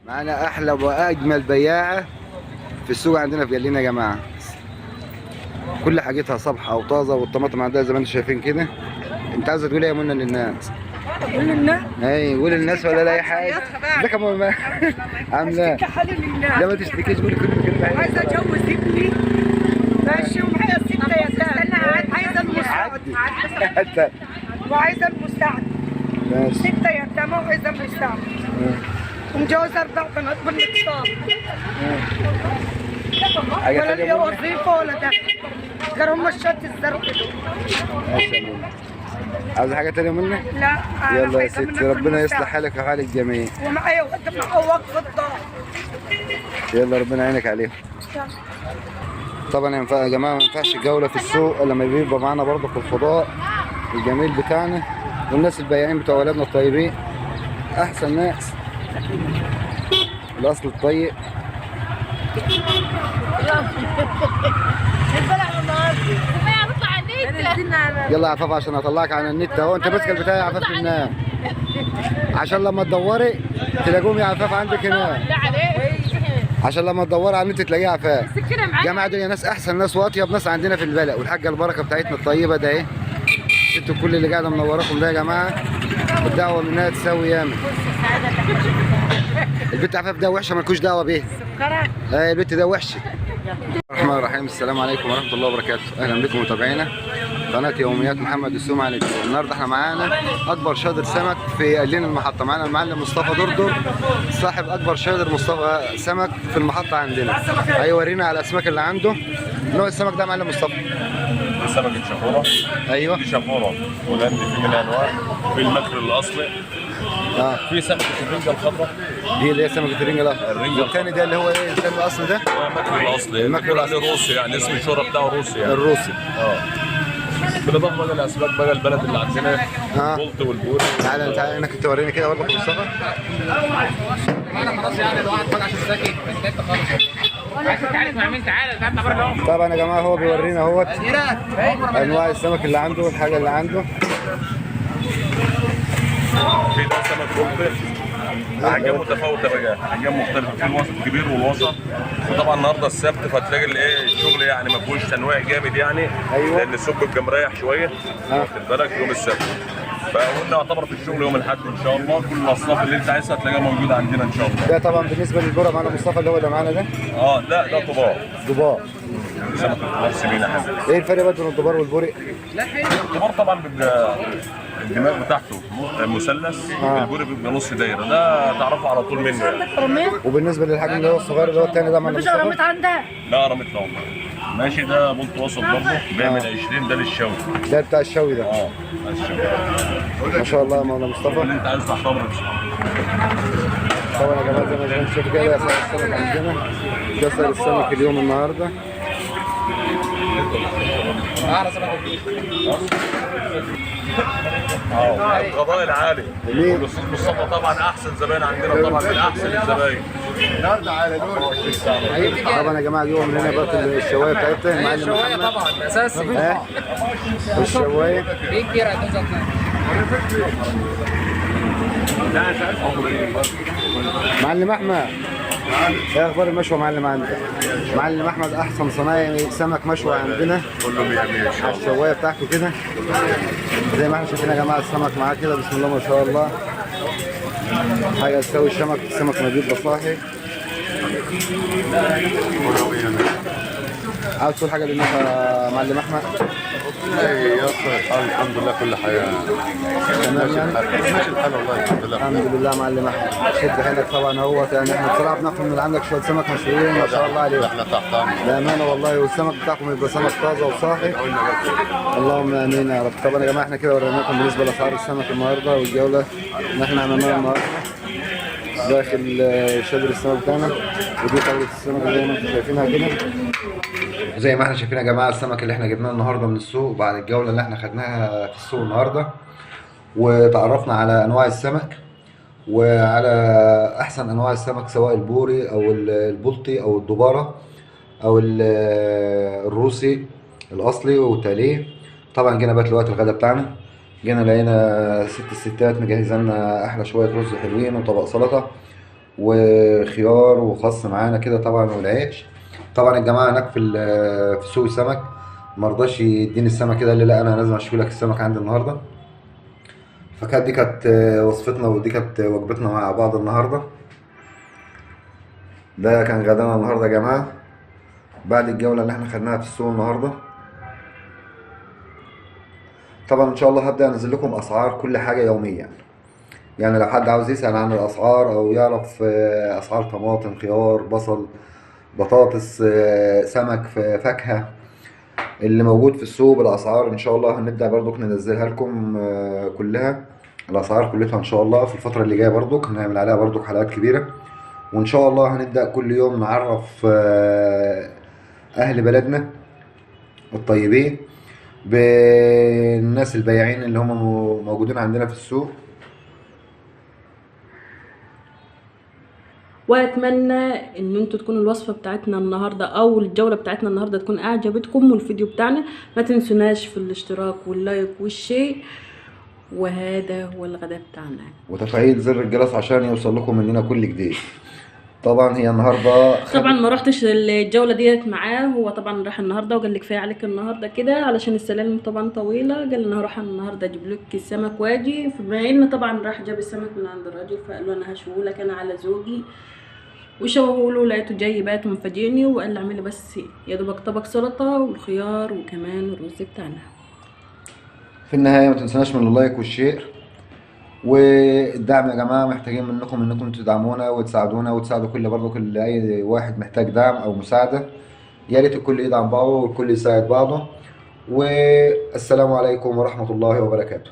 معانا احلى واجمل بياعه في السوق عندنا في جلينا يا جماعه. كل حاجتها صبحه وطازه، والطماطم عندها زي ما انتم شايفين كده. انت عايزه تقولي ايه يا منى للناس؟ قول للناس. اي قول للناس ولا لا اي حاجه؟ ازيك يا ماما؟ عامله اشتكي حالي لله. لا ما تشتكيش، قولي كل كلمه حلوه. عايزه اتجوز ابني ماشي، ومعايا 6 يتامى. عايزه المساعد وعايزه المساعد. ماشي 6 يتامى وعايزه المساعد. ومجوزه 4 بنات بالنقصان. حاجه ولا ثانيه ليا وظيفه ولا دخل غير هم الشات الزرق دول. ماشي يا منى. عايزه حاجه ثانيه منى؟ لا أنا يلا يا عايزة منك ستي، ربنا المساعد. يصلح حالك وحال الجميع. ومعايا وقف الدار. يلا ربنا يعينك عليهم. طبعا يا جماعه ما ينفعش الجوله في السوق الا لما بيبقى معانا برضه الفضاء الجميل بتاعنا، والناس البياعين بتوع ولادنا الطيبين احسن ناس. الاصل الطيب. يلا يا عفاف عشان اطلعك على النت اهو. انت ماسك البتاع يا عفاف هناك عشان لما تدوري تلاقوهم يا عفاف عندك هناك، عشان لما تدوري على النت تلاقيه عفاف. جماعه دول ناس احسن ناس واطيب ناس عندنا في البلد، والحاجه البركه بتاعتنا الطيبه ده اهي. انتوا كل اللي قاعده منوراكم ده يا جماعه، الدعوه منها تساوي ياما. البنت عفاف ده وحشه مالكوش دعوه بيها. ايه البنت ده وحشه. الرحمن الرحيم. السلام عليكم ورحمه الله وبركاته. اهلا بكم متابعينا قناه يوميات محمد السوم على اليوتيوب. النهارده احنا معانا اكبر شادر سمك في قليل المحطه. معانا المعلم مصطفى دردر صاحب اكبر شادر مصطفى سمك في المحطه عندنا. هيورينا على الاسماك اللي عنده. نوع السمك ده يا معلم مصطفى؟ دي سمكة شافورة. ايوه دي شافورة ولندي في منها انواع. في المكر الاصلي. في سمكة الرنجة الخضراء. دي اللي هي سمكه الرنجة الاخضر. الرنجة والثاني ده اللي هو ايه الثاني الاصلي ده؟ هو المكر الاصلي. المكر عليه روسي، يعني اسم الشهرة بتاعه روسي يعني. الروسي. بالاضافة بقى لاسماك بقى البلد اللي عندنا. البلط والبوري. تعالى تعالى انك انت وريني كده برضه مصطفى. خلاص يعني الواحد طلع عشان ساكت بس انت خالص عايز تتعارك مع مين؟ تعالى تعالى بره. طبعا يا جماعه هو بيورينا اهوت انواع السمك اللي عنده والحاجه اللي عنده. في ده سمك بلطي. احجام متفاوته بقى، احجام مختلفه. في الوسط الكبير والوسط. وطبعا النهارده السبت فتلاقي الايه الشغل يعني ما فيهوش تنويع جامد يعني. أيوة. لان السوق بيبقى مريح شويه. واخد بالك يوم السبت. فقلنا يعتبر في الشغل يوم الاحد ان شاء الله. كل الاصناف اللي انت عايزها هتلاقيها موجوده عندنا ان شاء الله. ده طبعا بالنسبه للجرة معانا مصطفى اللي هو اللي معانا ده. لا ده طباع. ضباط. سمك الطباع سمينه حاجه. ايه الفرق بقى بين الضبار والبوري؟ الطباع طبعا بيبقى الدماغ بتاعته مثلث. البوري بيبقى نص دايره. ده تعرفه على طول منه يعني. وبالنسبه للحجم اللي هو الصغير اللي هو الثاني ده معانا مفيش مصطفى؟ رميت عندها. لا رميت له. ماشي ده بولت وسط برضه بيعمل 20. ده للشوي. ده بتاع الشوي ده. ده الشوي. ما شاء الله يا مولانا مصطفى. اللي انت عايز تعتبره. طبعا يا جماعه زي ما انتم شايفين كده سعر السمك عندنا. ده سعر السمك اليوم النهارده. القضاء العالي. والاستاذ مصطفى طبعا احسن زباين عندنا، طبعا من احسن الزباين. النهارده على دول طبعا يا جماعه اليوم هنا بقى الشوايه بتاعتنا معلم الشوايه محمد. طبعا اساسي. والشوايه دي كتير هتوصل. معلم احمد. ايه اخبار المشوى معلم عندك؟ معلم احمد احسن صنايعي سمك مشوى عندنا. كله 100 100 على الشوايه بتاعته كده زي ما احنا شايفين يا جماعه. السمك معاه كده بسم الله ما شاء الله. حاجه تساوي السمك نضيف بصاحي. عاوز تقول حاجه للناس يا معلم احمد؟ يصل الحال الحمد لله كل حاجه تمام يعني؟ ماشي الحال والله الحمد لله. الحمد لله معلم احمد. شد حيلك طبعا اهوت. يعني احنا بصراحه بناخد من عندك شويه سمك مشويين ما شاء الله عليك. احنا تحت امر بامانه والله. والسمك بتاعكم يبقى سمك طازه وصاحي. اللهم امين يا رب. طبعا يا جماعه احنا كده وريناكم بالنسبه لاسعار السمك النهارده والجوله اللي احنا عملناها النهارده داخل شادر السمك بتاعنا. ودي طاوله السمك زي ما انتم شايفينها كده. زي ما احنا شايفين يا جماعه السمك اللي احنا جبناه النهارده من السوق بعد الجوله اللي احنا خدناها في السوق النهارده، وتعرفنا على انواع السمك وعلى احسن انواع السمك سواء البوري او البلطي او الدباره او الروسي الاصلي والتاليه. طبعا جينا بقى دلوقتي الغدا بتاعنا. جينا لقينا ست الستات مجهزه لنا احلى شويه رز حلوين وطبق سلطه وخيار وخس معانا كده طبعا والعيش. طبعا الجماعه هناك في سوق السمك مرضاش يديني السمك كده، قال لي لا انا لازم اشوي لك السمك عندي النهارده. فكانت دي كانت وصفتنا ودي كانت وجبتنا مع بعض النهارده. ده كان غدانا النهارده يا جماعه بعد الجوله اللي احنا خدناها في السوق النهارده. طبعا ان شاء الله هبدا انزل لكم اسعار كل حاجه يوميا، يعني لو حد عاوز يسال عن الاسعار او يعرف اسعار طماطم خيار بصل بطاطس سمك فاكهه اللي موجود في السوق بالاسعار، ان شاء الله هنبدا برضك ننزلها لكم كلها الاسعار كلها ان شاء الله في الفتره اللي جايه. برضك هنعمل عليها برضك حلقات كبيره، وان شاء الله هنبدا كل يوم نعرف اهل بلدنا الطيبين بالناس البياعين اللي هم موجودين عندنا في السوق. واتمنى ان انتوا تكونوا الوصفه بتاعتنا النهارده او الجوله بتاعتنا النهارده تكون اعجبتكم، والفيديو بتاعنا ما تنسوناش في الاشتراك واللايك والشير. وهذا هو الغداء بتاعنا، وتفعيل زر الجرس عشان يوصل لكم مننا كل جديد. طبعا هي النهارده طبعا ما رحتش الجوله ديت معاه، هو طبعا راح النهارده وقال لي كفايه عليك النهارده كده علشان السلالم طبعا طويله، قال لي انا هروح النهارده اجيب لك السمك واجي. فبما ان طبعا راح جاب السمك من عند الراجل فقال له انا هشويه لك انا على ذوقي، وشوهوا له لقيته جاي بات مفاجئني وقال لي اعملي بس يا دوبك طبق سلطه والخيار وكمان الرز بتاعنا. في النهايه ما تنسوناش من اللايك والشير والدعم يا جماعه، محتاجين منكم انكم تدعمونا وتساعدونا وتساعدوا كل اي واحد محتاج دعم او مساعده. يا ريت الكل يدعم بعضه والكل يساعد بعضه. والسلام عليكم ورحمه الله وبركاته.